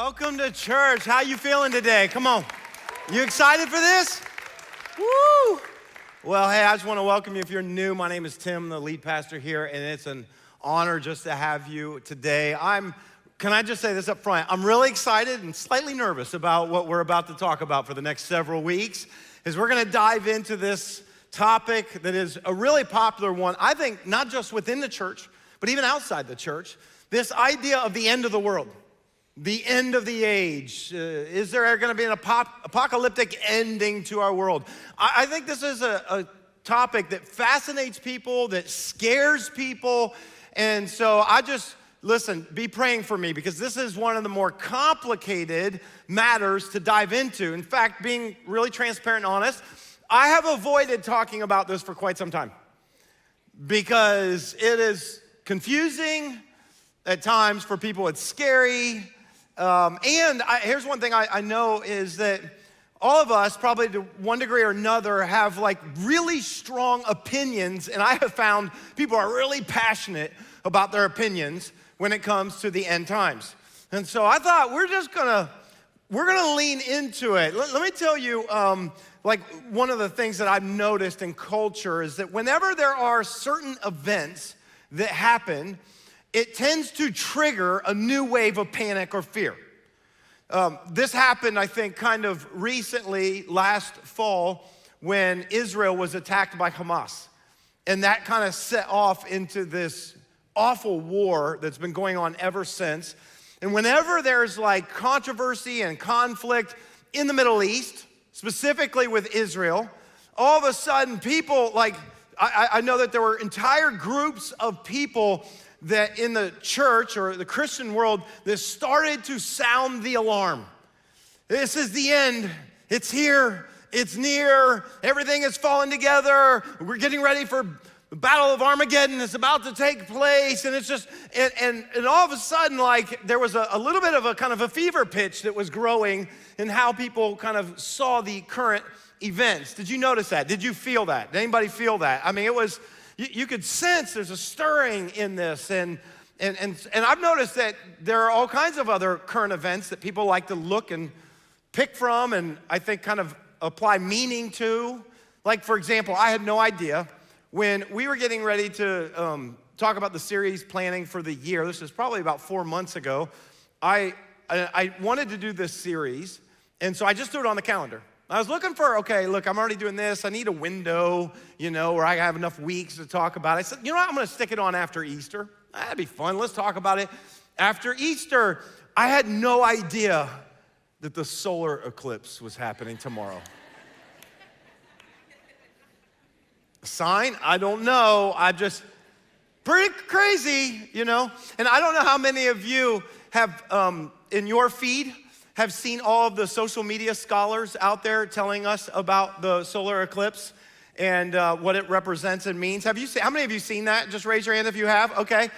Welcome to church. How you feeling today? Come on. You excited for this? Woo! Well, hey, I just want to welcome you. If you're new, my name is Tim, the lead pastor here, and it's an honor just to have you today. Can I just say this up front? I'm really excited and slightly nervous about what we're about to talk about for the next several weeks, as we're going to dive into this topic that is a really popular one, I think, not just within the church, but even outside the church, this idea of the end of the world. The end of the age. Is there going to be an apocalyptic ending to our world? I think this is a topic that fascinates people, that scares people. And so listen, be praying for me, because this is one of the more complicated matters to dive into. In fact, being really transparent and honest, I have avoided talking about this for quite some time because it is confusing at times for people. It's scary. Here's one thing I know is that all of us, probably to one degree or another, have like really strong opinions, and I have found people are really passionate about their opinions when it comes to the end times. And so I thought we're gonna lean into it. Let me tell you, like one of the things that I've noticed in culture is that whenever there are certain events that happen, it tends to trigger a new wave of panic or fear. This happened, I think, kind of recently, last fall, when Israel was attacked by Hamas. And that kind of set off into this awful war that's been going on ever since. And whenever there's like controversy and conflict in the Middle East, specifically with Israel, all of a sudden people I know that there were entire groups of people that in the church or the Christian world that started to sound the alarm. This is the end. It's here. It's near. Everything is falling together. We're getting ready for the Battle of Armageddon. It's about to take place. And it's just, and all of a sudden, like, there was a little bit of a kind of a fever pitch that was growing in how people kind of saw the current events. Did you notice that? Did you feel that? Did anybody feel that? I mean, it was, you could sense there's a stirring in this, and I've noticed that there are all kinds of other current events that people like to look and pick from, and I think kind of apply meaning to. Like, for example, I had no idea when we were getting ready to talk about the series planning for the year. This is probably about 4 months ago. I wanted to do this series, and so I just threw it on the calendar. I was looking for, okay, look, I'm already doing this. I need a window, where I have enough weeks to talk about it. I said, you know what? I'm going to stick it on after Easter. That'd be fun. Let's talk about it after Easter. I had no idea that the solar eclipse was happening tomorrow. A sign? I don't know. Pretty crazy, And I don't know how many of you have, in your feed, have seen all of the social media scholars out there telling us about the solar eclipse and what it represents and means. How many of you seen that? Just raise your hand if you have. Okay.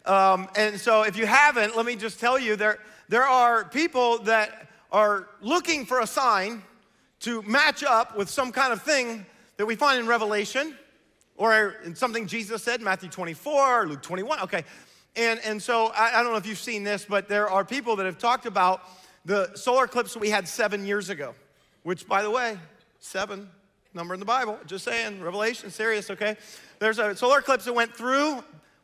And so if you haven't, let me just tell you, there are people that are looking for a sign to match up with some kind of thing that we find in Revelation or in something Jesus said, Matthew 24, or Luke 21. Okay. And so I don't know if you've seen this, but there are people that have talked about the solar eclipse that we had 7 years ago, which, by the way, 7, number in the Bible, just saying, Revelation, serious, okay? There's a solar eclipse that went through,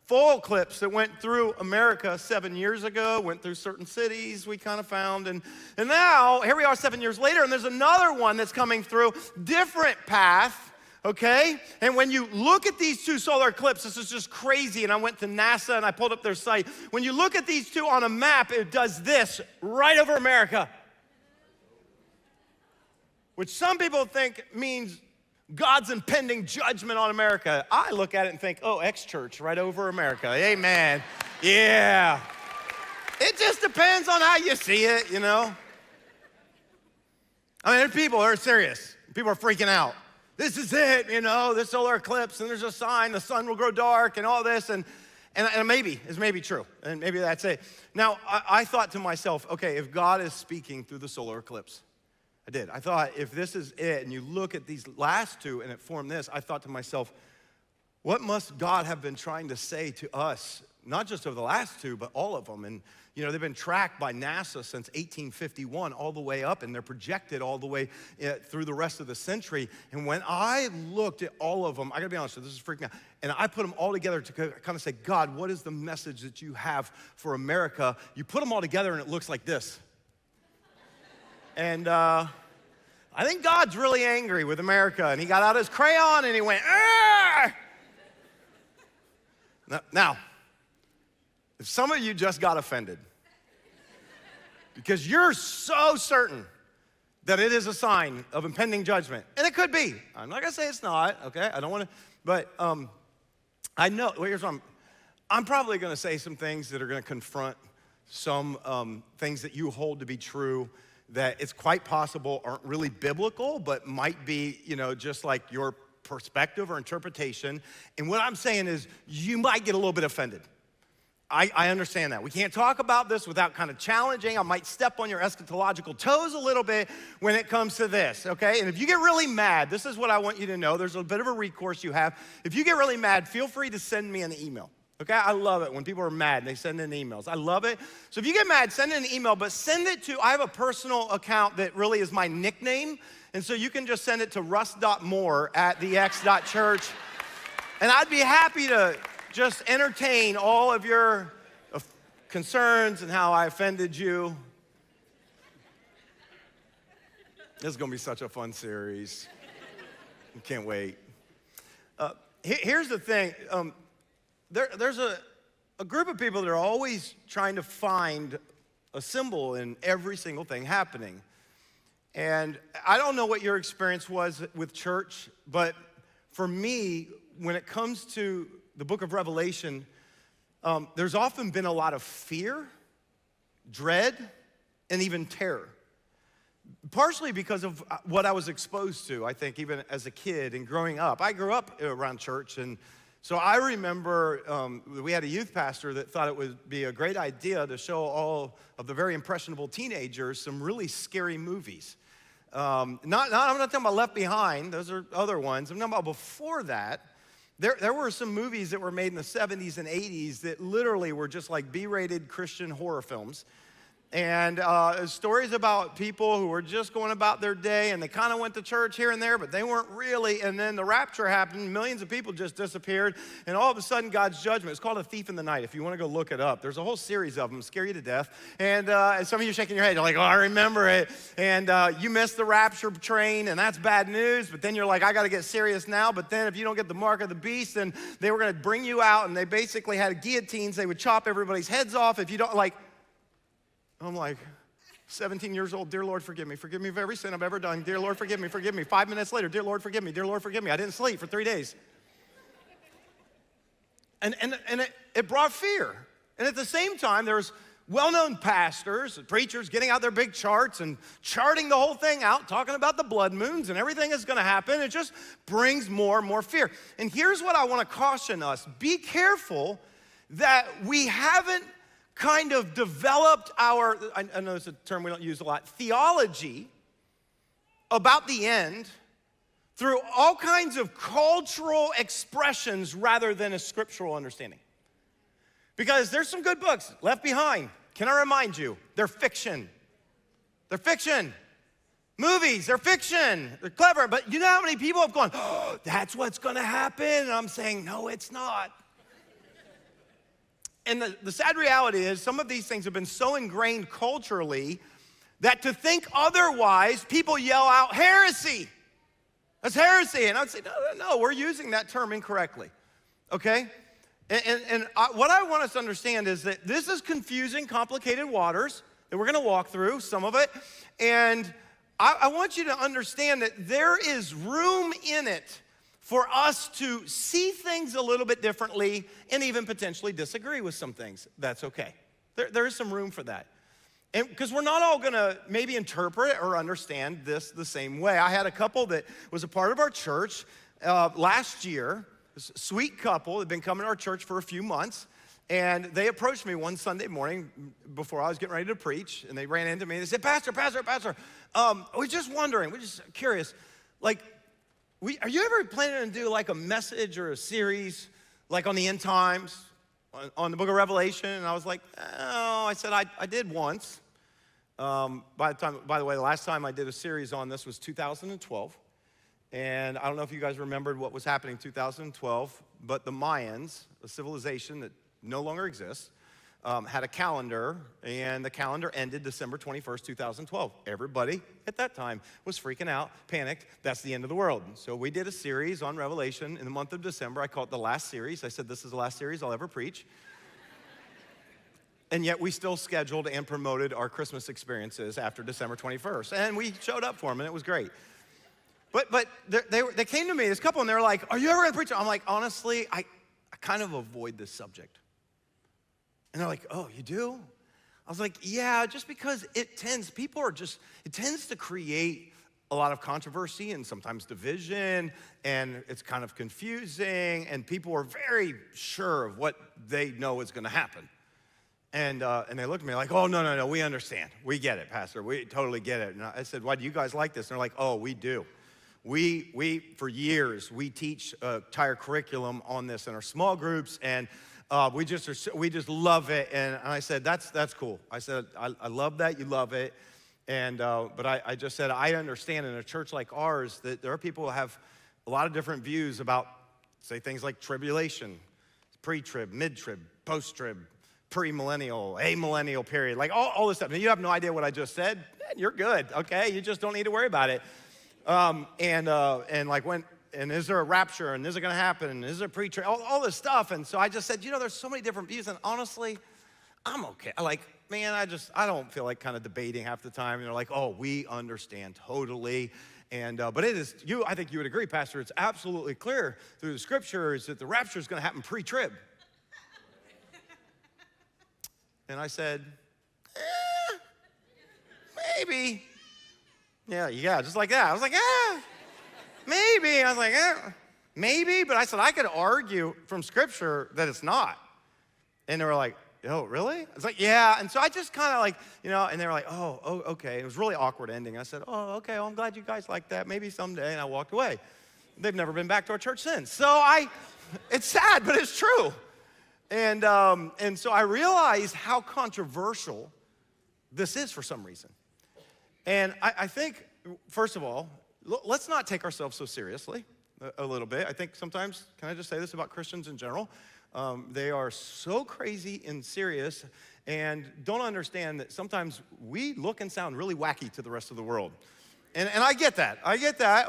full eclipse that went through America 7 years ago, went through certain cities we kind of found, and now, here we are 7 years later, and there's another one that's coming through, different path, okay? And when you look at these two solar eclipses, this is just crazy, and I went to NASA and I pulled up their site. When you look at these two on a map, it does this right over America, which some people think means God's impending judgment on America. I look at it and think, oh, X-Church right over America. Amen. Yeah. It just depends on how you see it, I mean, there's people who are serious. People are freaking out. This is it, this solar eclipse, and there's a sign, the sun will grow dark, and all this, and it's maybe true, and maybe that's it. Now, I thought to myself, okay, if God is speaking through the solar eclipse, I thought, if this is it, and you look at these last two, and it formed this, I thought to myself, what must God have been trying to say to us not just over the last two, but all of them. And, they've been tracked by NASA since 1851 all the way up, and they're projected all the way through the rest of the century. And when I looked at all of them, I gotta be honest, this is freaking out, and I put them all together to kind of say, God, what is the message that you have for America? You put them all together and it looks like this. And I think God's really angry with America, and he got out his crayon and he went, "Arr!" Now, if some of you just got offended because you're so certain that it is a sign of impending judgment, and it could be. I'm not gonna say it's not, okay? I don't wanna, but I know, here's what I'm probably gonna say some things that are gonna confront some things that you hold to be true that it's quite possible aren't really biblical, but might be, just like your perspective or interpretation. And what I'm saying is you might get a little bit offended. I understand that. We can't talk about this without kind of challenging. I might step on your eschatological toes a little bit when it comes to this, okay? And if you get really mad, this is what I want you to know. There's a bit of a recourse you have. If you get really mad, feel free to send me an email. Okay, I love it when people are mad and they send in emails. I love it. So if you get mad, send in an email, but send it to, I have a personal account that really is my nickname. And so you can just send it to russ.moore@thex.church. And I'd be happy to just entertain all of your concerns and how I offended you. This is gonna be such a fun series. I can't wait. Here's the thing. There's a group of people that are always trying to find a symbol in every single thing happening. And I don't know what your experience was with church, but for me, when it comes to the book of Revelation, there's often been a lot of fear, dread, and even terror. Partially because of what I was exposed to, I think, even as a kid and growing up. I grew up around church, and so I remember we had a youth pastor that thought it would be a great idea to show all of the very impressionable teenagers some really scary movies. I'm not talking about Left Behind, those are other ones. I'm talking about before that. There were some movies that were made in the 70s and 80s that literally were just like B-rated Christian horror films. And stories about people who were just going about their day, and they kind of went to church here and there, but they weren't really. And then the rapture happened, millions of people just disappeared, and all of a sudden God's judgment. It's called A Thief in the Night, if you want to go look it up. There's a whole series of them, scare you to death. And some of you are shaking your head, you're like, oh, I remember it. And you missed the rapture train, and that's bad news, but then you're like, I got to get serious now. But then if you don't get the mark of the beast, then they were going to bring you out, and they basically had guillotines. They would chop everybody's heads off if you don't, like, I'm like, 17 years old, dear Lord, forgive me. Forgive me of every sin I've ever done. Dear Lord, forgive me, forgive me. 5 minutes later, dear Lord, forgive me. Dear Lord, forgive me. I didn't sleep for 3 days. And it brought fear. And at the same time, there's well-known pastors and preachers getting out their big charts and charting the whole thing out, talking about the blood moons and everything that's gonna happen. It just brings more and more fear. And here's what I wanna caution us. Be careful that we haven't kind of developed our, I know it's a term we don't use a lot, theology about the end through all kinds of cultural expressions rather than a scriptural understanding. Because there's some good books, Left Behind. Can I remind you, they're fiction. They're fiction. Movies, they're fiction. They're clever, but you know how many people have gone, oh, that's what's gonna happen? And I'm saying, no, it's not. And the sad reality is some of these things have been so ingrained culturally that to think otherwise, people yell out heresy. That's heresy. And I'd say, no, we're using that term incorrectly, okay? What I want us to understand is that this is confusing, complicated waters that we're gonna walk through, some of it. And I want you to understand that there is room in it for us to see things a little bit differently and even potentially disagree with some things. That's okay. There is some room for that. And because we're not all gonna maybe interpret or understand this the same way. I had a couple that was a part of our church last year, this sweet couple, they'd been coming to our church for a few months, and they approached me one Sunday morning before I was getting ready to preach, and they ran into me and they said, Pastor, we're just wondering, we're just curious, like, are you ever planning to do like a message or a series like on the end times, on the book of Revelation, and I was like, oh, I said, I did once. By the way, the last time I did a series on this was 2012. And I don't know if you guys remembered what was happening in 2012, but the Mayans, a civilization that no longer exists, had a calendar, and the calendar ended December 21st, 2012. Everybody at that time was freaking out, panicked. That's the end of the world. So we did a series on Revelation in the month of December. I call it the last series. I said, this is the last series I'll ever preach. And yet we still scheduled and promoted our Christmas experiences after December 21st. And we showed up for them, and it was great. But they came to me, this couple, and they were like, are you ever going to preach? I'm like, honestly, I kind of avoid this subject. And they're like, oh, you do? I was like, yeah, just because it tends to create a lot of controversy and sometimes division, and it's kind of confusing, and people are very sure of what they know is going to happen. And they looked at me like, oh, no, we understand. We get it, Pastor. We totally get it. And I said, why do you guys like this? And they're like, oh, we do. We for years, we teach an entire curriculum on this in our small groups, and we just love it. And I said, that's cool. I said, I love that you love it. And but I just said, I understand in a church like ours that there are people who have a lot of different views about, say, things like tribulation, pre-trib, mid-trib, post-trib, pre-millennial, amillennial period, like all this stuff. And you have no idea what I just said, you're good, okay? You just don't need to worry about it. And like when, and is there a rapture, and is it gonna happen, and is there pre-trib, all this stuff. And so I just said, there's so many different views, and honestly, I'm okay. Man, I don't feel like kind of debating half the time. And they're like, oh, we understand totally. And but it is, I think you would agree, Pastor, it's absolutely clear through the scriptures that the rapture is gonna happen pre-trib. And I said, maybe. Yeah, just like that. I was like, maybe. I was like, maybe. But I said, I could argue from scripture that it's not. And they were like, oh, really? I was like, yeah. And so I just kind of like, and they were like, oh, okay. It was a really awkward ending. I said, oh, okay, well, I'm glad you guys like that. Maybe someday. And I walked away. They've never been back to our church since. So it's sad, but it's true. And so I realized how controversial this is for some reason. And I think, first of all, let's not take ourselves so seriously a little bit. I think sometimes, can I just say this about Christians in general? They are so crazy and serious and don't understand that sometimes we look and sound really wacky to the rest of the world. And I get that,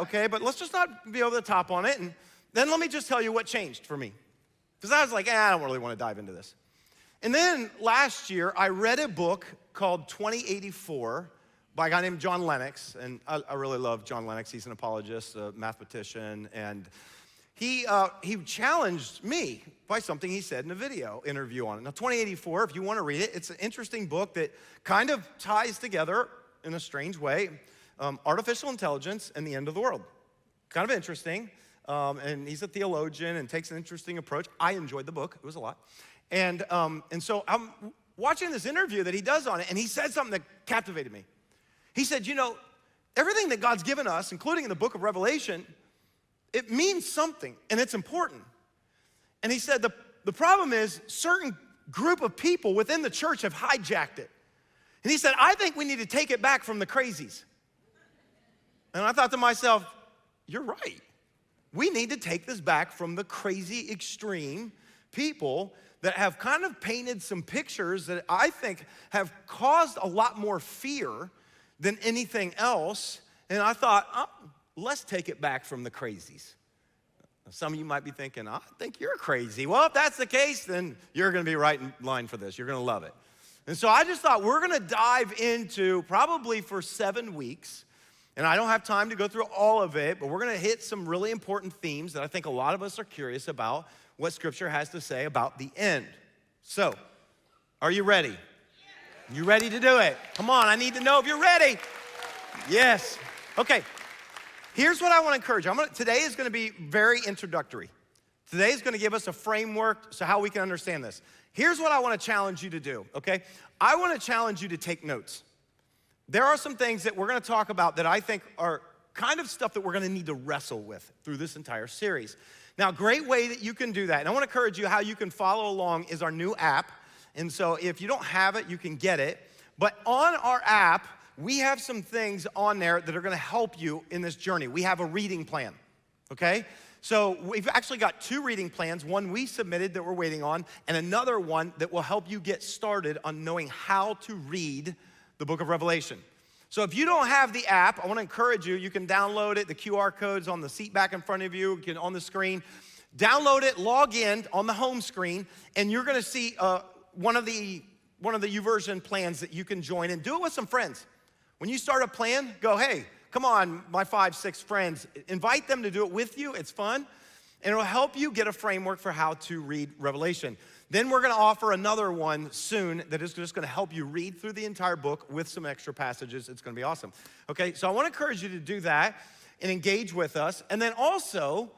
okay? But let's just not be over the top on it. And then let me just tell you what changed for me. Because I was like, I don't really want to dive into this. And then last year, I read a book called 2084 by a guy named John Lennox. And I really love John Lennox. He's an apologist, a mathematician. And he challenged me by something he said in a video interview on it. Now, 2084, if you want to read it, it's an interesting book that kind of ties together in a strange way artificial intelligence and the end of the world. Kind of interesting. And he's a theologian and takes an interesting approach. I enjoyed the book. It was a lot. And so I'm watching this interview that he does on it, and he said something that captivated me. He said, everything that God's given us, including in the book of Revelation, it means something, and it's important. And he said, the problem is certain group of people within the church have hijacked it. And he said, I think we need to take it back from the crazies. And I thought to myself, you're right. We need to take this back from the crazy extreme people that have kind of painted some pictures that I think have caused a lot more fear than anything else. And I thought, let's take it back from the crazies. Some of you might be thinking, I think you're crazy. Well, if that's the case, then you're gonna be right in line for this. You're gonna love it. And so I just thought we're gonna dive into, probably for 7 weeks, and I don't have time to go through all of it, but we're gonna hit some really important themes that I think a lot of us are curious about, what Scripture has to say about the end. So, are you ready? You ready to do it? Come on, I need to know if you're ready. Yes. Okay, here's what I wanna encourage you. Today is gonna be very introductory. Today is gonna give us a framework so how we can understand this. Here's what I wanna challenge you to do, okay? I wanna challenge you to take notes. There are some things that we're gonna talk about that I think are kind of stuff that we're gonna need to wrestle with through this entire series. Now, a great way that you can do that, and I wanna encourage you how you can follow along is our new app. And so if you don't have it, you can get it. But on our app, we have some things on there that are gonna help you in this journey. We have a reading plan, okay? So we've actually got 2 reading plans, one we submitted that we're waiting on, and another one that will help you get started on knowing how to read the book of Revelation. So if you don't have the app, I wanna encourage you, you can download it. The QR code's on the seat back in front of you, on the screen. Download it, log in on the home screen, and you're gonna see one of the YouVersion plans that you can join and do it with some friends. When you start a plan, go, hey, come on, my 5, 6 friends. Invite them to do it with you. It's fun. And it'll help you get a framework for how to read Revelation. Then we're gonna offer another one soon that is just gonna help you read through the entire book with some extra passages. It's gonna be awesome. Okay, so I wanna encourage you to do that and engage with us. And then also,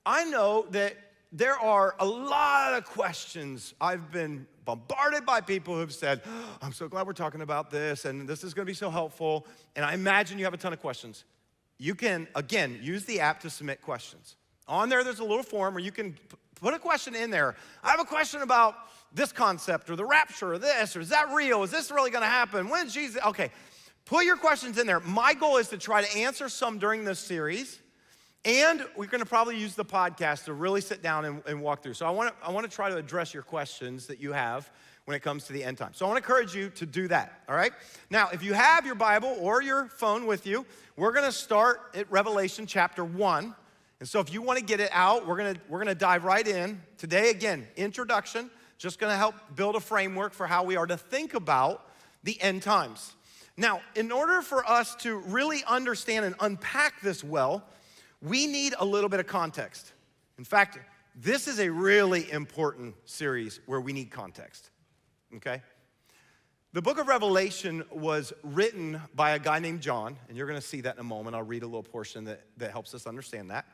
I know that there are a lot of questions. I've been bombarded by people who've said, oh, I'm so glad we're talking about this, and this is gonna be so helpful. And I imagine you have a ton of questions. You can, again, use the app to submit questions. On there's a little form where you can put a question in there. I have a question about this concept, or the rapture, or this, or is that real? Is this really gonna happen? When's Jesus? Okay, put your questions in there. My goal is to try to answer some during this series. And we're gonna probably use the podcast to really sit down and walk through. So I wanna try to address your questions that you have when it comes to the end time. So I wanna encourage you to do that, all right? Now, if you have your Bible or your phone with you, we're gonna start at Revelation chapter 1. And so if you wanna get it out, we're gonna dive right in. Today, again, introduction, just gonna help build a framework for how we are to think about the end times. Now, in order for us to really understand and unpack this well, we need a little bit of context. In fact, this is a really important series where we need context, okay? The book of Revelation was written by a guy named John, and you're gonna see that in a moment. I'll read a little portion that helps us understand that.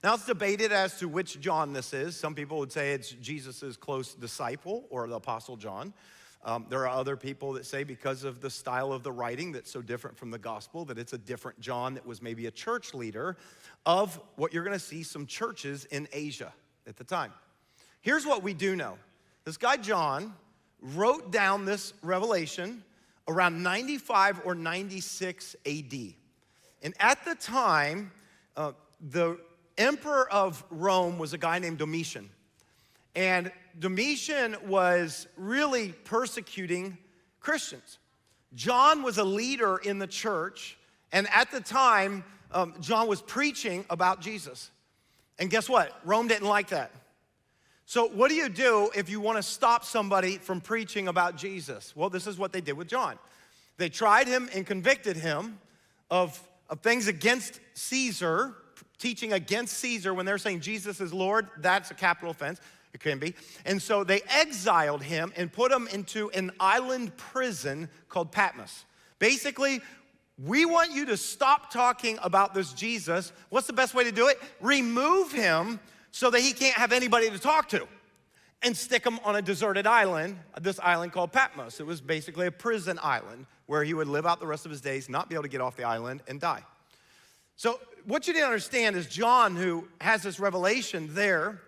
Now, it's debated as to which John this is. Some people would say it's Jesus's close disciple or the Apostle John. There are other people that say because of the style of the writing that's so different from the gospel that it's a different John that was maybe a church leader of what you're gonna see some churches in Asia at the time. Here's what we do know. This guy John wrote down this revelation around 95 or 96 AD. And at the time, the emperor of Rome was a guy named Domitian. And Domitian was really persecuting Christians. John was a leader in the church, and at the time, John was preaching about Jesus. And guess what? Rome didn't like that. So what do you do if you want to stop somebody from preaching about Jesus? Well, this is what they did with John. They tried him and convicted him of things against Caesar, teaching against Caesar when they're saying Jesus is Lord. That's a capital offense. It can be. And so they exiled him and put him into an island prison called Patmos. Basically, we want you to stop talking about this Jesus. What's the best way to do it? Remove him so that he can't have anybody to talk to, and stick him on a deserted island, this island called Patmos. It was basically a prison island where he would live out the rest of his days, not be able to get off the island, and die. So what you need to understand is John, who has this revelation there,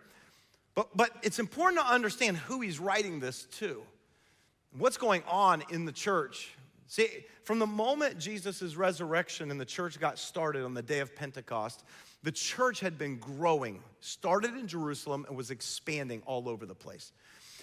but it's important to understand who he's writing this to. What's going on in the church. See, from the moment Jesus' resurrection and the church got started on the day of Pentecost, the church had been growing, started in Jerusalem and was expanding all over the place.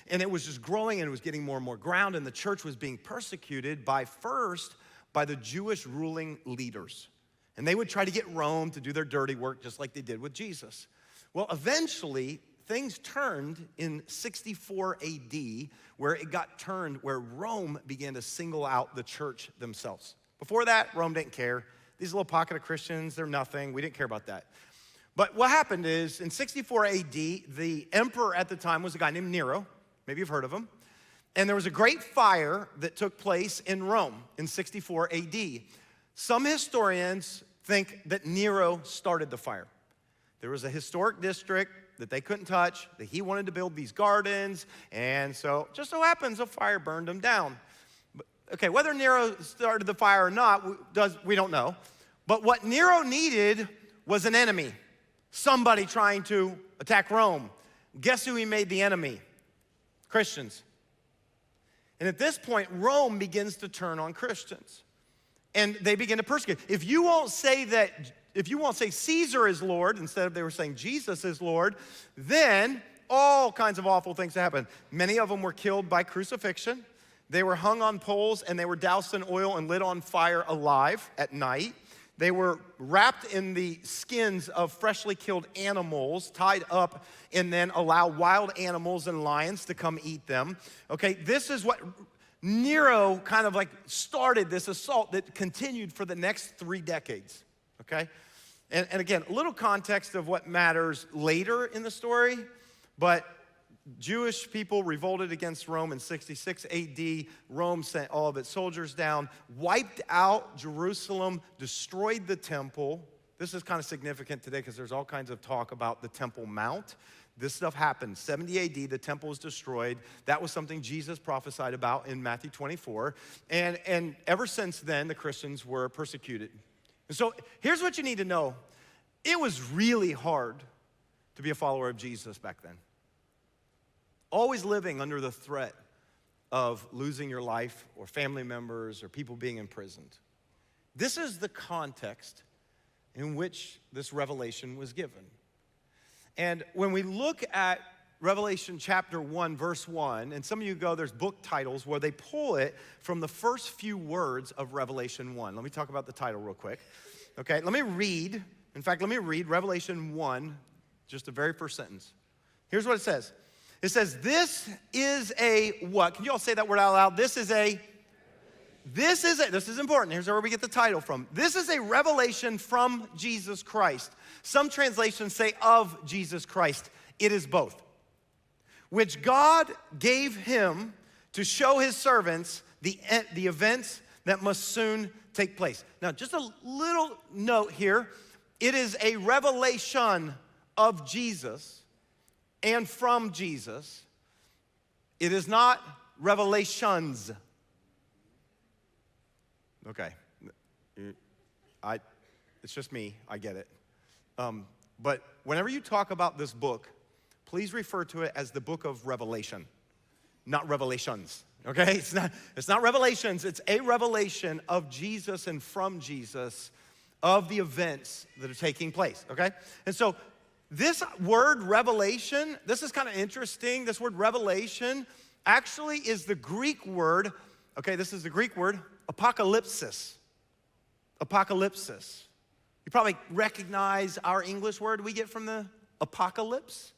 And it was just growing and it was getting more and more ground, and the church was being persecuted by the Jewish ruling leaders. And they would try to get Rome to do their dirty work just like they did with Jesus. Well, eventually, things turned in 64 AD, where it got turned, where Rome began to single out the church themselves. Before that, Rome didn't care. These little pocket of Christians, they're nothing. We didn't care about that. But what happened is, in 64 AD, the emperor at the time was a guy named Nero. Maybe you've heard of him. And there was a great fire that took place in Rome in 64 AD. Some historians think that Nero started the fire. There was a historic district that they couldn't touch, that he wanted to build these gardens, and so just so happens a fire burned them down. Okay, whether Nero started the fire or not, we don't know. But what Nero needed was an enemy, somebody trying to attack Rome. Guess who he made the enemy? Christians. And at this point, Rome begins to turn on Christians. And they begin to persecute. If you won't say Caesar is Lord, instead of they were saying Jesus is Lord, then all kinds of awful things happen. Many of them were killed by crucifixion. They were hung on poles and they were doused in oil and lit on fire alive at night. They were wrapped in the skins of freshly killed animals, tied up, and then allow wild animals and lions to come eat them. Okay, this is what Nero kind of like started, this assault that continued for the next 3 decades, okay? And again, a little context of what matters later in the story, but Jewish people revolted against Rome in 66 AD. Rome sent all of its soldiers down, wiped out Jerusalem, destroyed the temple. This is kind of significant today because there's all kinds of talk about the Temple Mount. This stuff happened. 70 AD, the temple was destroyed. That was something Jesus prophesied about in Matthew 24. And ever since then, the Christians were persecuted. And so here's what you need to know. It was really hard to be a follower of Jesus back then. Always living under the threat of losing your life or family members or people being imprisoned. This is the context in which this revelation was given. And when we look at Revelation chapter 1, verse 1, and some of you go, there's book titles where they pull it from the first few words of Revelation 1. Let me talk about the title real quick. Okay, let me read Revelation 1, just the very first sentence. Here's what it says. It says, this is a what? Can you all say that word out loud? This is important. Here's where we get the title from. This is a revelation from Jesus Christ. Some translations say of Jesus Christ. It is both. Which God gave him to show his servants the events that must soon take place. Now, just a little note here. It is a revelation of Jesus and from Jesus. It is not revelations. Okay, it's just me, I get it. But whenever you talk about this book, please refer to it as the book of Revelation, not revelations, okay? It's not revelations, it's a revelation of Jesus and from Jesus of the events that are taking place, okay? And so this word revelation, this is kind of interesting. This word revelation actually is the Greek word, okay, this is the Greek word, apocalypsis. Apocalypsis. You probably recognize our English word we get from the apocalypse.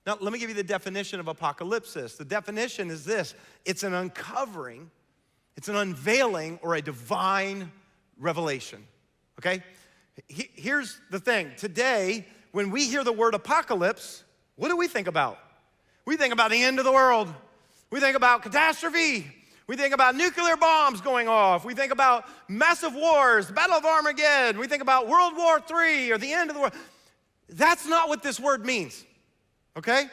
Now, let me give you the definition of apocalypsis. The definition is this. It's an uncovering, it's an unveiling, or a divine revelation, okay? Here's the thing. Today, when we hear the word apocalypse, what do we think about? We think about the end of the world. We think about catastrophe. We think about nuclear bombs going off. We think about massive wars, the Battle of Armageddon. We think about World War III or the end of the world. That's not what this word means, okay?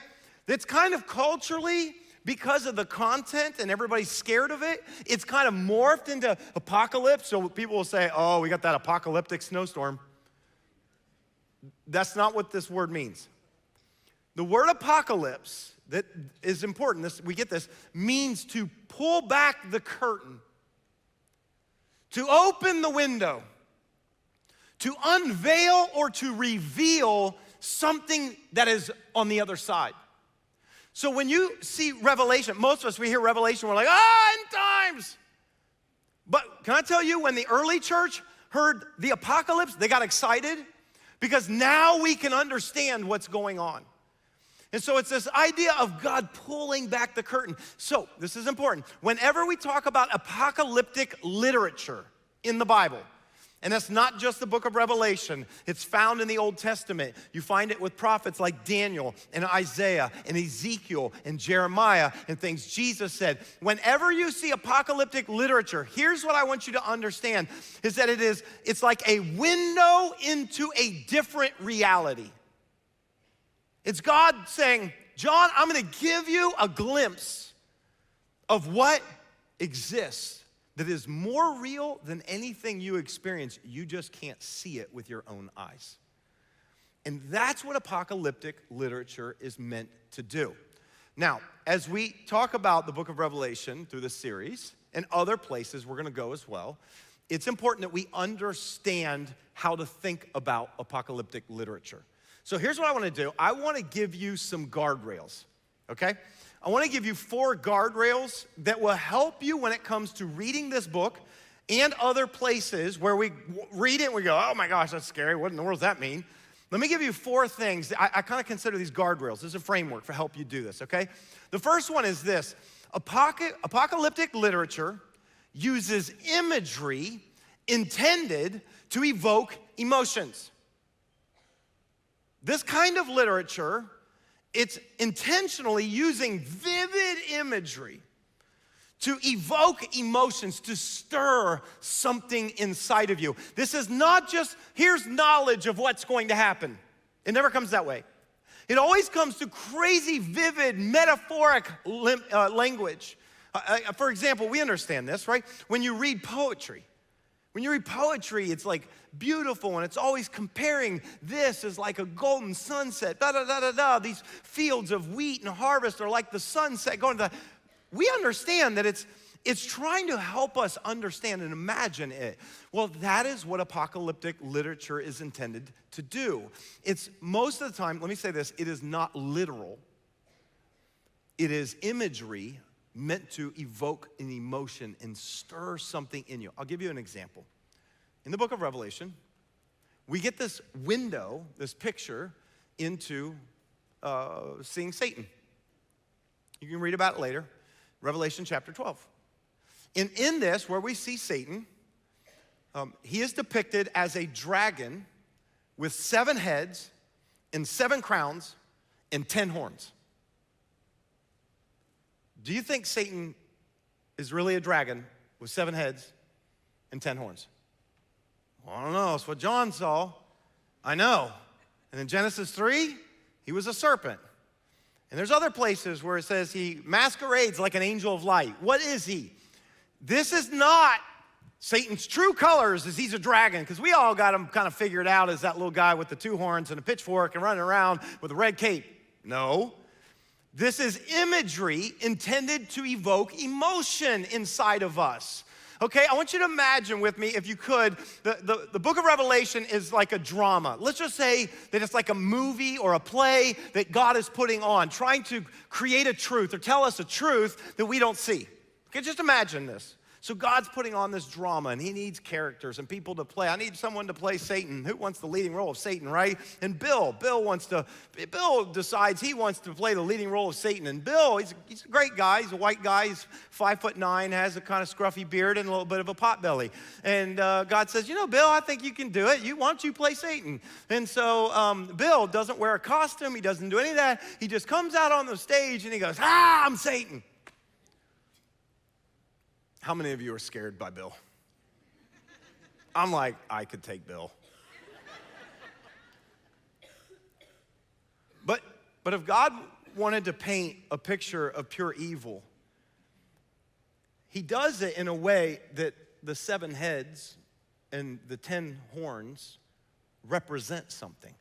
It's kind of culturally, because of the content and everybody's scared of it, it's kind of morphed into apocalypse. So people will say, oh, we got that apocalyptic snowstorm. That's not what this word means. The word apocalypse, that is important, we get this, means to pull back the curtain, to open the window, to unveil or to reveal something that is on the other side. So when you see Revelation, most of us, we hear Revelation, we're like, end times. But can I tell you, when the early church heard the apocalypse, they got excited because now we can understand what's going on. And so it's this idea of God pulling back the curtain. So this is important. Whenever we talk about apocalyptic literature in the Bible, and that's not just the book of Revelation, it's found in the Old Testament. You find it with prophets like Daniel and Isaiah and Ezekiel and Jeremiah and things Jesus said. Whenever you see apocalyptic literature, here's what I want you to understand, is that it's like a window into a different reality. It's God saying, John, I'm gonna give you a glimpse of what exists that is more real than anything you experience. You just can't see it with your own eyes. And that's what apocalyptic literature is meant to do. Now, as we talk about the book of Revelation through this series, and other places we're gonna go as well, it's important that we understand how to think about apocalyptic literature. So here's what I wanna do. I wanna give you some guardrails, okay? I wanna give you 4 guardrails that will help you when it comes to reading this book and other places where we read it and we go, oh my gosh, that's scary. What in the world does that mean? Let me give you 4 things. I kind of consider these guardrails. This is a framework for help you do this, okay? The first one is this. Apocalyptic literature uses imagery intended to evoke emotions. This kind of literature, it's intentionally using vivid imagery to evoke emotions, to stir something inside of you. This is not just, here's knowledge of what's going to happen. It never comes that way. It always comes to crazy, vivid, metaphoric language. For example, we understand this, right? When you read poetry, it's like beautiful, and it's always comparing this as like a golden sunset, da-da-da-da-da. These fields of wheat and harvest are like the sunset going to the... We understand that it's trying to help us understand and imagine it. Well, that is what apocalyptic literature is intended to do. It's most of the time, let me say this, it is not literal. It is imagery meant to evoke an emotion and stir something in you. I'll give you an example. In the book of Revelation, we get this window, this picture into seeing Satan. You can read about it later. Revelation chapter 12. And in this, where we see Satan, he is depicted as a dragon with 7 heads and 7 crowns and 10 horns. Do you think Satan is really a dragon with 7 heads and 10 horns? Well, I don't know. It's what John saw. I know. And in Genesis 3, he was a serpent. And there's other places where it says he masquerades like an angel of light. What is he? This is not Satan's true colors, is he's a dragon, because we all got him kind of figured out as that little guy with the 2 horns and a pitchfork and running around with a red cape. No. This is imagery intended to evoke emotion inside of us. Okay, I want you to imagine with me, if you could, the book of Revelation is like a drama. Let's just say that it's like a movie or a play that God is putting on, trying to create a truth or tell us a truth that we don't see. Okay, just imagine this. So God's putting on this drama, and he needs characters and people to play. I need someone to play Satan. Who wants the leading role of Satan, right? And Bill decides he wants to play the leading role of Satan. And Bill, he's a great guy. He's a white guy. He's 5'9", has a kind of scruffy beard and a little bit of a pot belly. And God says, you know, Bill, I think you can do it. Why don't you play Satan? And so Bill doesn't wear a costume. He doesn't do any of that. He just comes out on the stage and he goes, I'm Satan. How many of you are scared by Bill? I'm like, I could take Bill. But if God wanted to paint a picture of pure evil, he does it in a way that the 7 heads and the 10 horns represent something.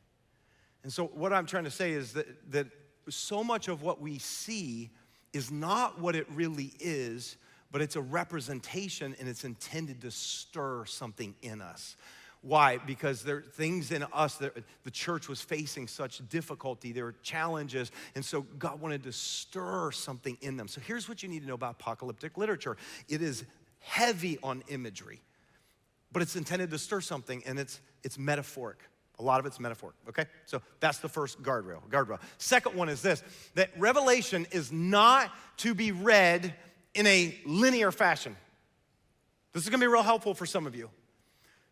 And so what I'm trying to say is that so much of what we see is not what it really is, but it's a representation, and it's intended to stir something in us. Why? Because there are things in us that the church was facing such difficulty. There were challenges, and so God wanted to stir something in them. So here's what you need to know about apocalyptic literature. It is heavy on imagery, but it's intended to stir something, and it's metaphoric. A lot of it's metaphoric, okay? So that's the first guardrail. Second one is this, that Revelation is not to be read in a linear fashion. This is gonna be real helpful for some of you.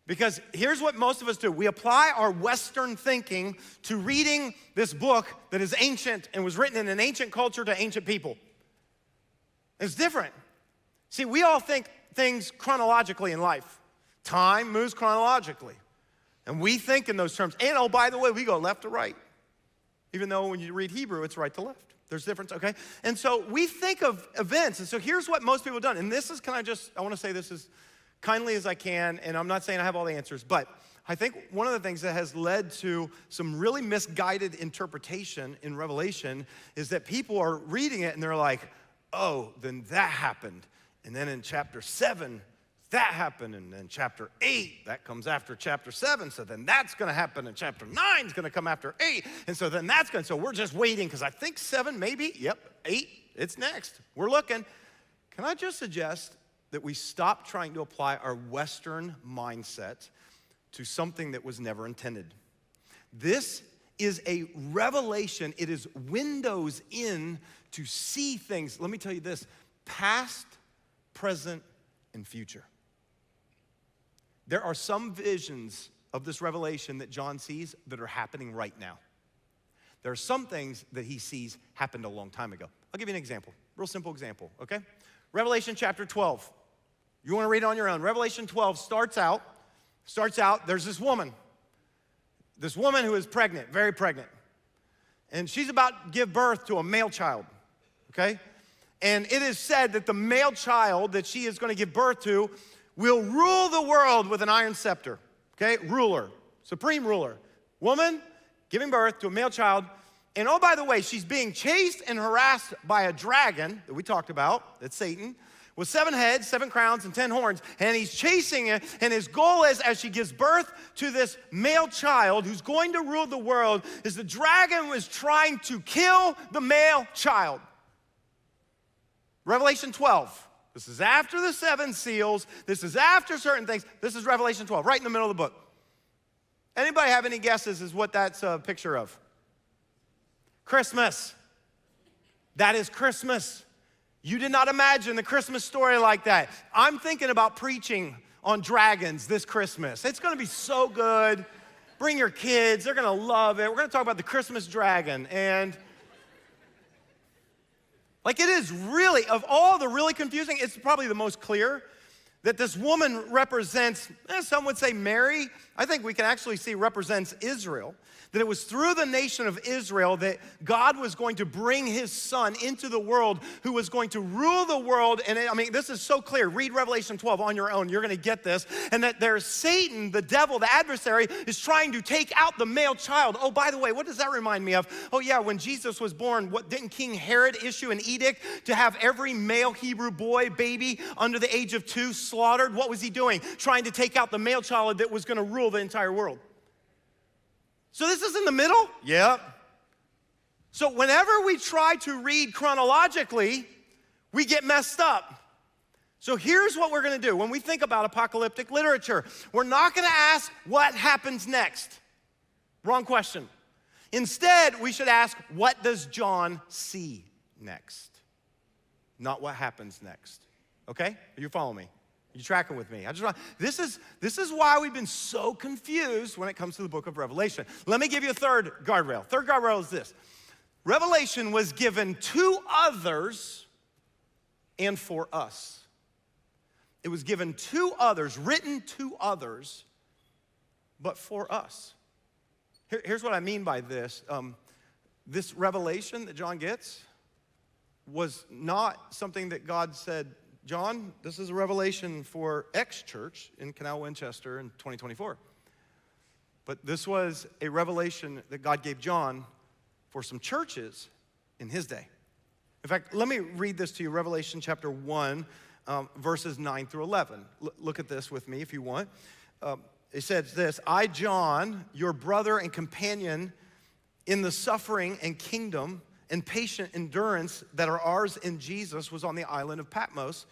Because here's what most of us do. We apply our Western thinking to reading this book that is ancient and was written in an ancient culture to ancient people. It's different. See, we all think things chronologically in life. Time moves chronologically. And we think in those terms. And oh, by the way, we go left to right. Even though when you read Hebrew, it's right to left. There's difference, okay? And so we think of events, and so here's what most people have done. And this is, I want to say this as kindly as I can, and I'm not saying I have all the answers, but I think one of the things that has led to some really misguided interpretation in Revelation is that people are reading it and they're like, oh, then that happened. And then in chapter 7, that happened. And then chapter 8, that comes after chapter 7. So then that's going to happen. And chapter 9 is going to come after 8. And so then that's going to, so we're just waiting because I think 7, maybe, 8, it's next. We're looking. Can I just suggest that we stop trying to apply our Western mindset to something that was never intended? This is a revelation. It is windows in to see things. Let me tell you this, past, present, and future. There are some visions of this revelation that John sees that are happening right now. There are some things that he sees happened a long time ago. I'll give you an example, real simple example, okay? Revelation chapter 12. You want to read it on your own. Revelation 12 starts out, there's this woman who is pregnant, very pregnant. And she's about to give birth to a male child, okay? And it is said that the male child that she is going to give birth to will rule the world with an iron scepter, okay? Ruler, supreme ruler. Woman giving birth to a male child. And oh, by the way, she's being chased and harassed by a dragon that we talked about, that's Satan, with 7 heads, 7 crowns, and 10 horns. And he's chasing it, and his goal is, as she gives birth to this male child who's going to rule the world, is the dragon was trying to kill the male child. Revelation 12. This is after the 7 seals. This is after certain things. This is Revelation 12, right in the middle of the book. Anybody have any guesses as what that's a picture of? Christmas. That is Christmas. You did not imagine the Christmas story like that. I'm thinking about preaching on dragons this Christmas. It's gonna be so good. Bring your kids, they're gonna love it. We're gonna talk about the Christmas dragon. And like it is really, of all the really confusing, it's probably the most clear that this woman represents, some would say Mary. I think we can actually see represents Israel. That it was through the nation of Israel that God was going to bring his son into the world, who was going to rule the world. And this is so clear. Read Revelation 12 on your own. You're going to get this. And that there's Satan, the devil, the adversary, is trying to take out the male child. Oh, by the way, what does that remind me of? Oh, yeah, when Jesus was born, didn't King Herod issue an edict to have every male Hebrew boy, baby, under the age of 2 slaughtered? What was he doing? Trying to take out the male child that was going to rule the entire world. So this is in the middle? Yep. So whenever we try to read chronologically, we get messed up. So here's what we're gonna do. When we think about apocalyptic literature, we're not gonna ask what happens next. Wrong question. Instead, we should ask, what does John see next? Not what happens next. Okay? Are you following me? You tracking with me? This is why we've been so confused when it comes to the book of Revelation. Let me give you a third guardrail. Third guardrail is this. Revelation was given to others and for us. It was given to others, written to others, but for us. Here's what I mean by this. This revelation that John gets was not something that God said, John, this is a revelation for X church in Canal Winchester in 2024. But this was a revelation that God gave John for some churches in his day. In fact, let me read this to you, Revelation chapter 1, verses 9 through 11. Look at this with me if you want. It says this, I, John, your brother and companion in the suffering and kingdom and patient endurance that are ours in Jesus, was on the island of Patmos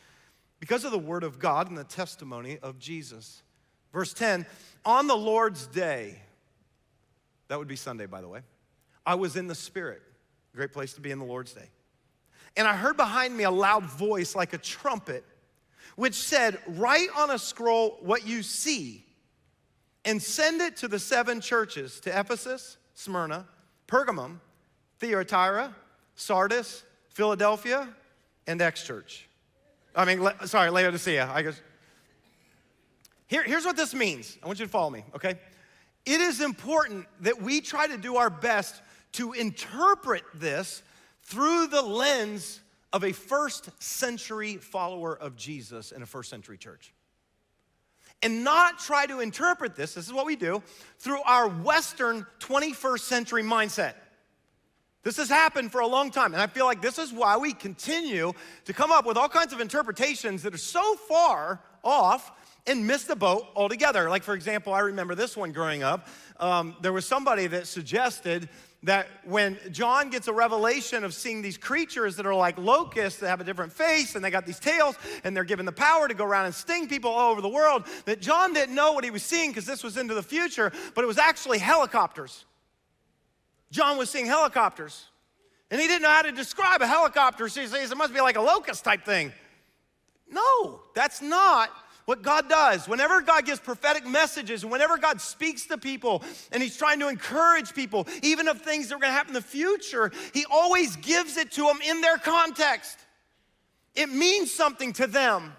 because of the word of God and the testimony of Jesus. Verse 10, on the Lord's day, that would be Sunday, by the way, I was in the Spirit. Great place to be in the Lord's day. And I heard behind me a loud voice like a trumpet, which said, write on a scroll what you see and send it to the 7 churches, to Ephesus, Smyrna, Pergamum, Thyatira, Sardis, Philadelphia, and X-Church. Laodicea. I guess. Here's what this means. I want you to follow me, okay? It is important that we try to do our best to interpret this through the lens of a first century follower of Jesus in a first century church. And not try to interpret this is what we do, through our Western 21st century mindset. This has happened for a long time, and I feel like this is why we continue to come up with all kinds of interpretations that are so far off and miss the boat altogether. Like, for example, I remember this one growing up. There was somebody that suggested that when John gets a revelation of seeing these creatures that are like locusts that have a different face and they got these tails and they're given the power to go around and sting people all over the world, that John didn't know what he was seeing because this was into the future, but it was actually helicopters. John was seeing helicopters. And he didn't know how to describe a helicopter. So he says it must be like a locust type thing. No, that's not what God does. Whenever God gives prophetic messages, and whenever God speaks to people, and he's trying to encourage people, even of things that are gonna happen in the future, he always gives it to them in their context. It means something to them.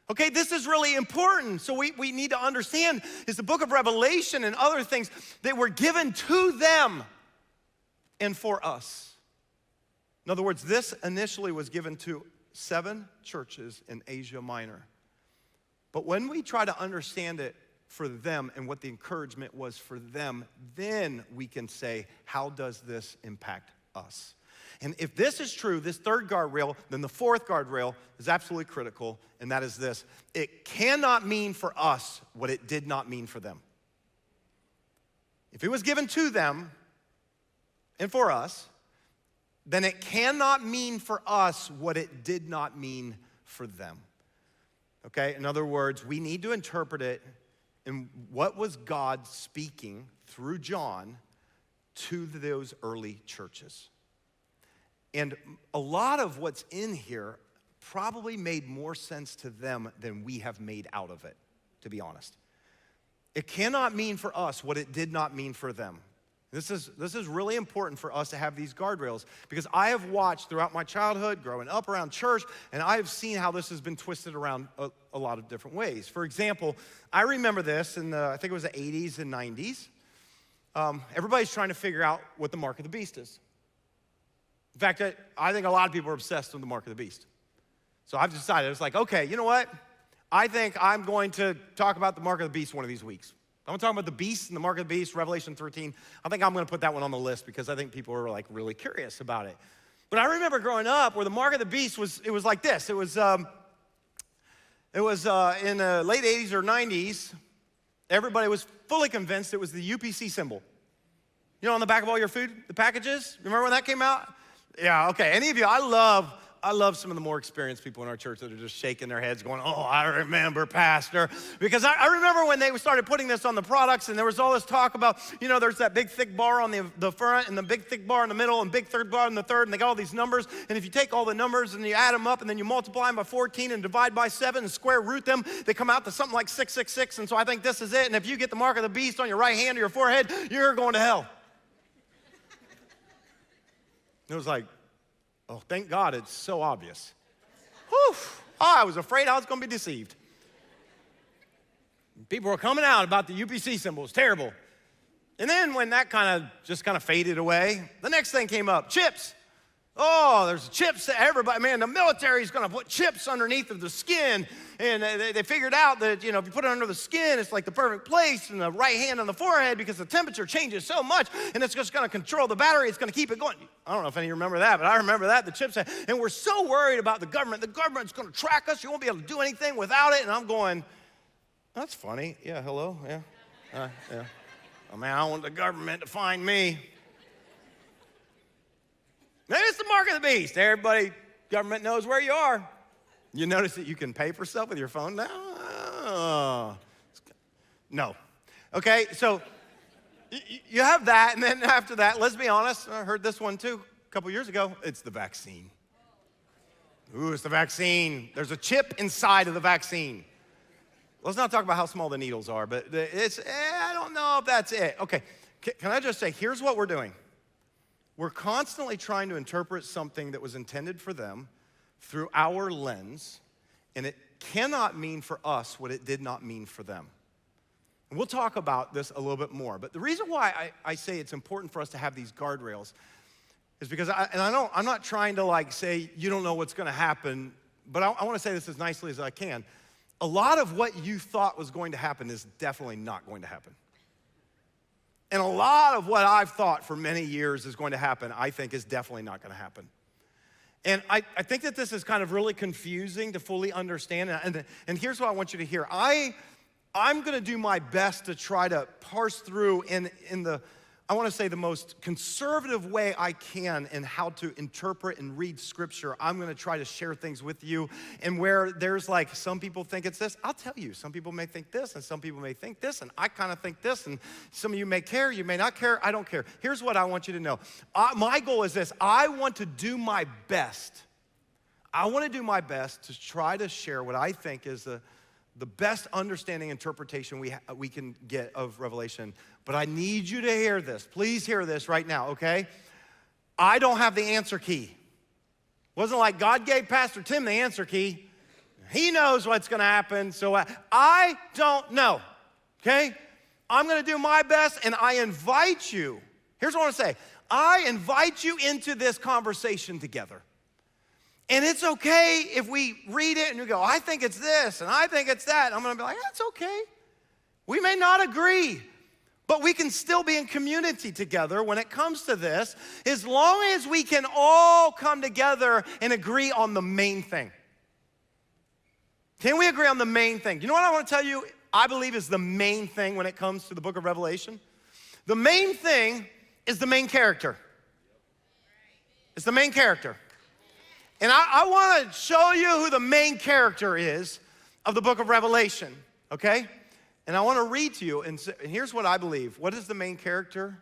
Okay, this is really important. So we need to understand is the book of Revelation and other things that were given to them and for us. In other words, this initially was given to 7 churches in Asia Minor. But when we try to understand it for them and what the encouragement was for them, then we can say, how does this impact us? And if this is true, this third guardrail, then the fourth guardrail is absolutely critical, and that is this. It cannot mean for us what it did not mean for them. If it was given to them and for us, then it cannot mean for us what it did not mean for them. Okay, in other words, we need to interpret it in what was God speaking through John to those early churches. And a lot of what's in here probably made more sense to them than we have made out of it, to be honest. It cannot mean for us what it did not mean for them. This is really important for us to have these guardrails because I have watched throughout my childhood, growing up around church, and I have seen how this has been twisted around a lot of different ways. For example, I remember this in I think it was the 80s and 90s. Everybody's trying to figure out what the mark of the beast is. In fact, I think a lot of people are obsessed with the mark of the beast. So I've decided, it's like, okay, you know what? I think I'm going to talk about the mark of the beast one of these weeks. I'm gonna talk about the beast and the mark of the beast, Revelation 13. I think I'm gonna put that one on the list because I think people are like really curious about it. But I remember growing up where the mark of the beast was like this. It was in the late 80s or 90s, everybody was fully convinced it was the UPC symbol. You know, on the back of all your food, the packages, remember when that came out? Yeah, okay, any of you, I love some of the more experienced people in our church that are just shaking their heads going, oh, I remember, Pastor. Because I remember when they started putting this on the products and there was all this talk about, you know, there's that big thick bar on the front and the big thick bar in the middle and big third bar in the third, and they got all these numbers. And if you take all the numbers and you add them up and then you multiply them by 14 and divide by 7 and square root them, they come out to something like 666. And so I think this is it. And if you get the mark of the beast on your right hand or your forehead, you're going to hell. It was like, oh, thank God it's so obvious. Whew. Oh, I was afraid I was going to be deceived. People were coming out about the UPC symbol. It was terrible. And then when that kind of faded away, the next thing came up, chips. Oh, there's chips that everybody, man, the military's going to put chips underneath of the skin. And they figured out that, you know, if you put it under the skin, it's like the perfect place in the right hand on the forehead because the temperature changes so much and it's just going to control the battery. It's going to keep it going. I don't know if any of you remember that, but I remember that, the chips. And we're so worried about the government. The government's going to track us. You won't be able to do anything without it. And I'm going, that's funny. Yeah, hello, yeah. Yeah. Oh, man, I want the government to find me. Maybe it's the mark of the beast. Everybody, government knows where you are. You notice that you can pay for stuff with your phone now? No. Okay, so you have that, and then after that, let's be honest, I heard this one too a couple years ago. It's the vaccine. Ooh, it's the vaccine. There's a chip inside of the vaccine. Let's not talk about how small the needles are, but I don't know if that's it. Okay, can I just say, here's what we're doing. We're constantly trying to interpret something that was intended for them through our lens, and it cannot mean for us what it did not mean for them. And we'll talk about this a little bit more, but the reason why I say it's important for us to have these guardrails is because I'm not trying to like say you don't know what's gonna happen, but I wanna say this as nicely as I can. A lot of what you thought was going to happen is definitely not going to happen. And a lot of what I've thought for many years is going to happen, I think is definitely not gonna happen. And I think that this is kind of really confusing to fully understand. And here's what I want you to hear. I'm gonna do my best to try to parse through in the, I wanna say the most conservative way I can in how to interpret and read scripture. I'm gonna try to share things with you. And where there's like, some people think it's this, I'll tell you. Some people may think this, and some people may think this, and I kind of think this, and some of you may care, you may not care, I don't care. Here's what I want you to know. My goal is this, I want to do my best. I wanna do my best to try to share what I think is the best understanding interpretation we can get of Revelation. But I need you to hear this. Please hear this right now, okay? I don't have the answer key. It wasn't like God gave Pastor Tim the answer key. He knows what's gonna happen, so I don't know, okay? I'm gonna do my best, and I invite you. Here's what I wanna say. I invite you into this conversation together. And it's okay if we read it and you go, I think it's this, and I think it's that. I'm gonna be like, that's okay. We may not agree, but we can still be in community together when it comes to this, as long as we can all come together and agree on the main thing. Can we agree on the main thing? You know what I wanna tell you, I believe is the main thing when it comes to the book of Revelation? The main thing is the main character. It's the main character. And I wanna show you who the main character is of the book of Revelation, okay? And I wanna read to you, and here's what I believe. What is the main character?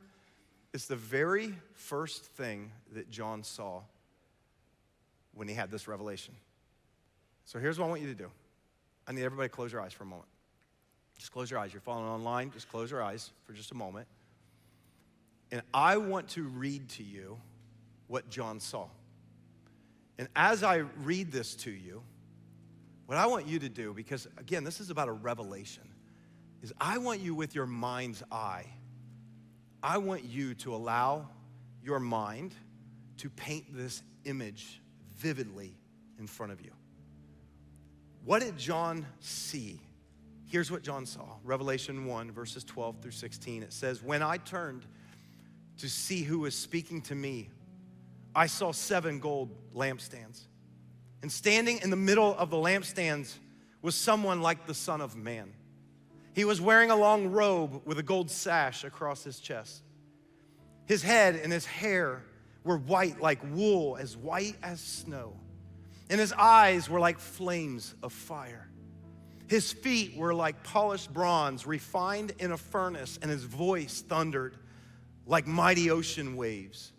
It's the very first thing that John saw when he had this revelation. So here's what I want you to do. I need everybody to close your eyes for a moment. Just close your eyes. You're following online, just close your eyes for just a moment. And I want to read to you what John saw. And as I read this to you, what I want you to do, because again, this is about a revelation, is I want you with your mind's eye, I want you to allow your mind to paint this image vividly in front of you. What did John see? Here's what John saw. Revelation 1, verses 12 through 16. It says, when I turned to see who was speaking to me, I saw 7 gold lampstands. And standing in the middle of the lampstands was someone like the Son of Man. He was wearing a long robe with a gold sash across his chest. His head and his hair were white like wool, as white as snow. And his eyes were like flames of fire. His feet were like polished bronze refined in a furnace, and his voice thundered like mighty ocean waves.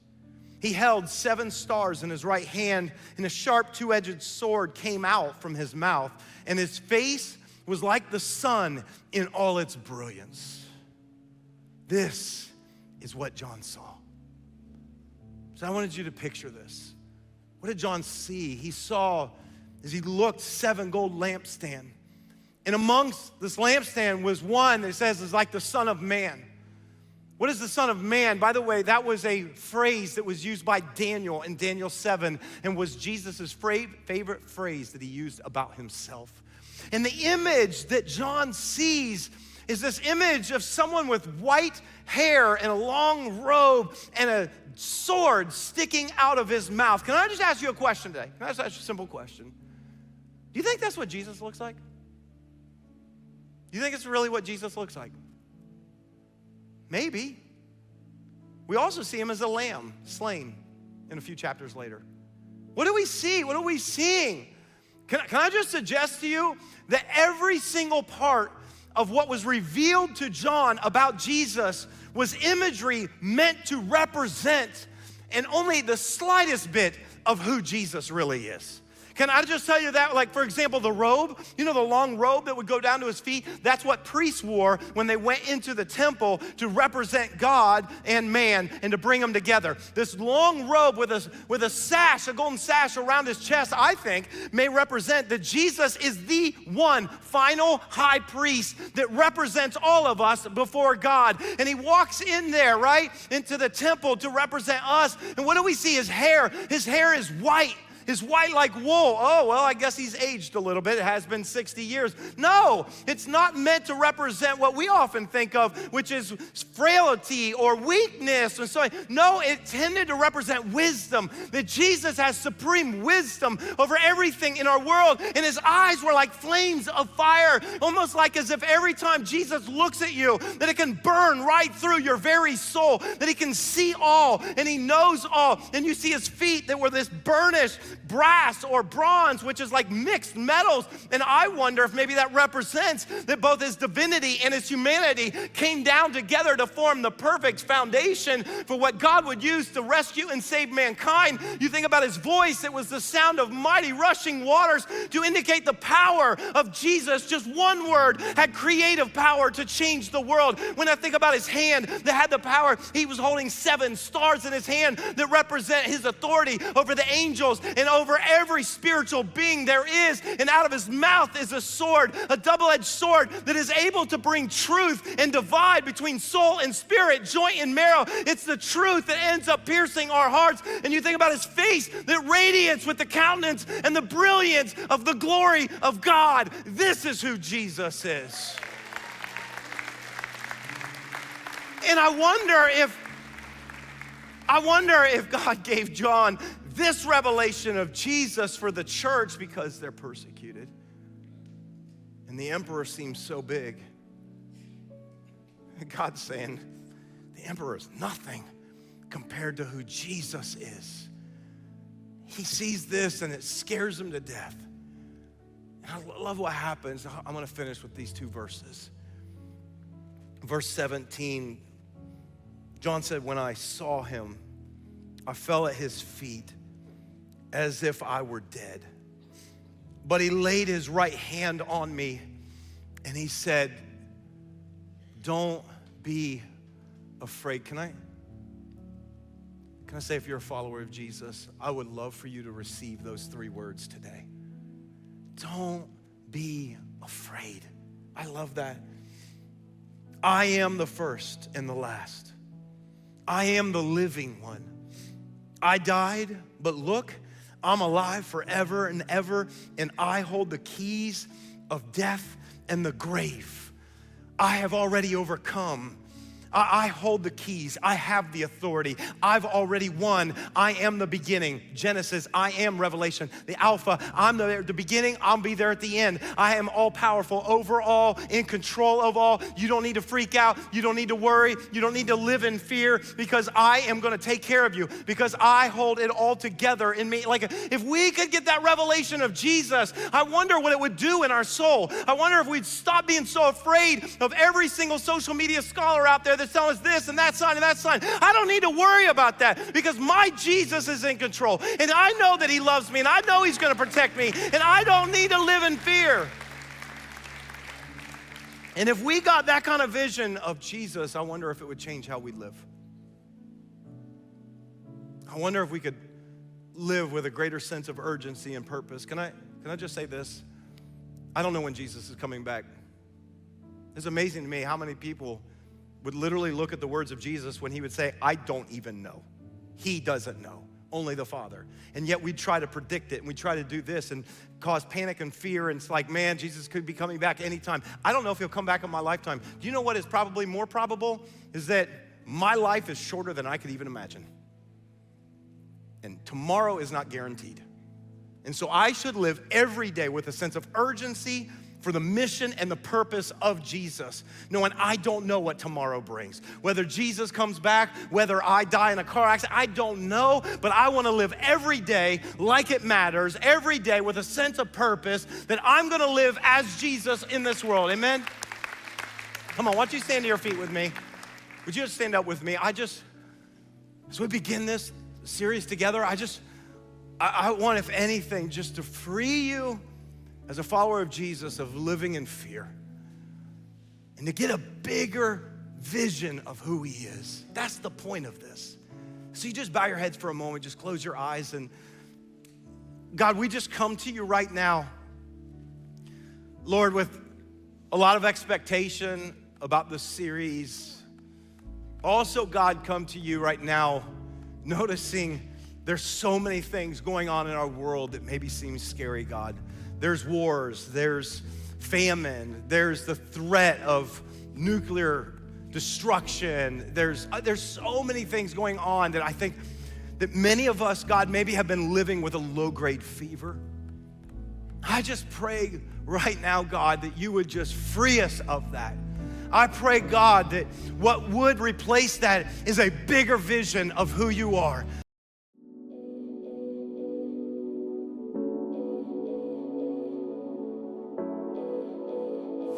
He held 7 stars in his right hand, and a sharp 2-edged sword came out from his mouth, and his face was like the sun in all its brilliance. This is what John saw. So I wanted you to picture this. What did John see? He saw, as he looked, 7 gold lampstands. And amongst this lampstand was one that says is like the Son of Man. What is the Son of Man? By the way, that was a phrase that was used by Daniel in Daniel 7 and was Jesus' favorite phrase that he used about himself. And the image that John sees is this image of someone with white hair and a long robe and a sword sticking out of his mouth. Can I just ask you a question today? Can I just ask you a simple question? Do you think that's what Jesus looks like? Do you think it's really what Jesus looks like? Maybe. We also see him as a lamb slain in a few chapters later. What do we see? What are we seeing? Can I just suggest to you that every single part of what was revealed to John about Jesus was imagery meant to represent and only the slightest bit of who Jesus really is. Can I just tell you that, like, for example, the robe, you know, the long robe that would go down to his feet, that's what priests wore when they went into the temple to represent God and man and to bring them together. This long robe with a sash, a golden sash around his chest, I think, may represent that Jesus is the one final high priest that represents all of us before God. And he walks in there, right, into the temple to represent us. And what do we see? His hair is white. Is white like wool. Oh, well, I guess he's aged a little bit. It has been 60 years. No, it's not meant to represent what we often think of, which is frailty or weakness. And so, no, it tended to represent wisdom, that Jesus has supreme wisdom over everything in our world. And his eyes were like flames of fire, almost like as if every time Jesus looks at you, that it can burn right through your very soul, that he can see all and he knows all. And you see his feet that were this burnished brass or bronze, which is like mixed metals. And I wonder if maybe that represents that both his divinity and his humanity came down together to form the perfect foundation for what God would use to rescue and save mankind. You think about his voice, it was the sound of mighty rushing waters to indicate the power of Jesus. Just one word had creative power to change the world. When I think about his hand that had the power, he was holding 7 stars in his hand that represent his authority over the angels and over every spiritual being there is. And out of his mouth is a sword, a double-edged sword that is able to bring truth and divide between soul and spirit, joint and marrow. It's the truth that ends up piercing our hearts. And you think about his face that radiates with the countenance and the brilliance of the glory of God. This is who Jesus is. And I wonder if God gave John this revelation of Jesus for the church because they're persecuted. And the emperor seems so big. And God's saying, the emperor is nothing compared to who Jesus is. He sees this and it scares him to death. And I love what happens. I'm gonna finish with these 2 verses. Verse 17, John said, when I saw him, I fell at his feet as if I were dead. But he laid his right hand on me and he said, don't be afraid. Can I say, if you're a follower of Jesus, I would love for you to receive those 3 words today. Don't be afraid. I love that. I am the first and the last. I am the living one. I died, but look, I'm alive forever and ever, and I hold the keys of death and the grave. I have already overcome. I hold the keys. I have the authority. I've already won. I am the beginning. Genesis, I am Revelation. The Alpha, I'm the beginning. I'll be there at the end. I am all powerful, over all, in control of all. You don't need to freak out. You don't need to worry. You don't need to live in fear because I am gonna take care of you because I hold it all together in me. Like if we could get that revelation of Jesus, I wonder what it would do in our soul. I wonder if we'd stop being so afraid of every single social media scholar out there that's telling us this and that sign and that sign. I don't need to worry about that because my Jesus is in control. And I know that he loves me and I know he's gonna protect me and I don't need to live in fear. And if we got that kind of vision of Jesus, I wonder if it would change how we live. I wonder if we could live with a greater sense of urgency and purpose. Can I just say this? I don't know when Jesus is coming back. It's amazing to me how many people would literally look at the words of Jesus when he would say, I don't even know. He doesn't know, only the Father. And yet we try to predict it and we try to do this and cause panic and fear. And it's like, man, Jesus could be coming back anytime. I don't know if he'll come back in my lifetime. Do you know what is probably more probable? Is that my life is shorter than I could even imagine. And tomorrow is not guaranteed. And so I should live every day with a sense of urgency for the mission and the purpose of Jesus, knowing I don't know what tomorrow brings. Whether Jesus comes back, whether I die in a car accident, I don't know, but I wanna live every day like it matters, every day with a sense of purpose that I'm gonna live as Jesus in this world, amen? Come on, why don't you stand to your feet with me? Would you just stand up with me? As we begin this series together, I I want, if anything, just to free you as a follower of Jesus of living in fear and to get a bigger vision of who he is. That's the point of this. So you just bow your heads for a moment, just close your eyes, and God, we just come to you right now, Lord, with a lot of expectation about this series. Also, God, come to you right now noticing there's so many things going on in our world that maybe seem scary, God. There's wars, there's famine, there's the threat of nuclear destruction. There's so many things going on that I think that many of us, God, maybe have been living with a low-grade fever. I just pray right now, God, that you would just free us of that. I pray, God, that what would replace that is a bigger vision of who you are.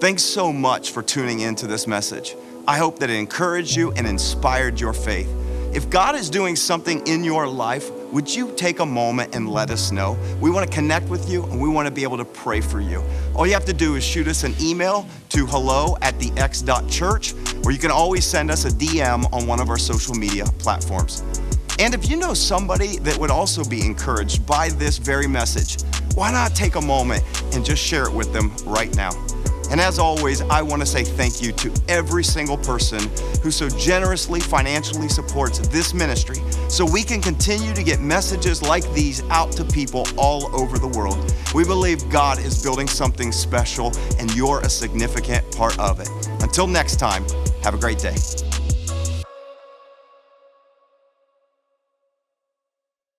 Thanks so much for tuning into this message. I hope that it encouraged you and inspired your faith. If God is doing something in your life, would you take a moment and let us know? We want to connect with you and we want to be able to pray for you. All you have to do is shoot us an email to hello@thex.church, or you can always send us a DM on one of our social media platforms. And if you know somebody that would also be encouraged by this very message, why not take a moment and just share it with them right now? And as always, I want to say thank you to every single person who so generously financially supports this ministry so we can continue to get messages like these out to people all over the world. We believe God is building something special and you're a significant part of it. Until next time, have a great day.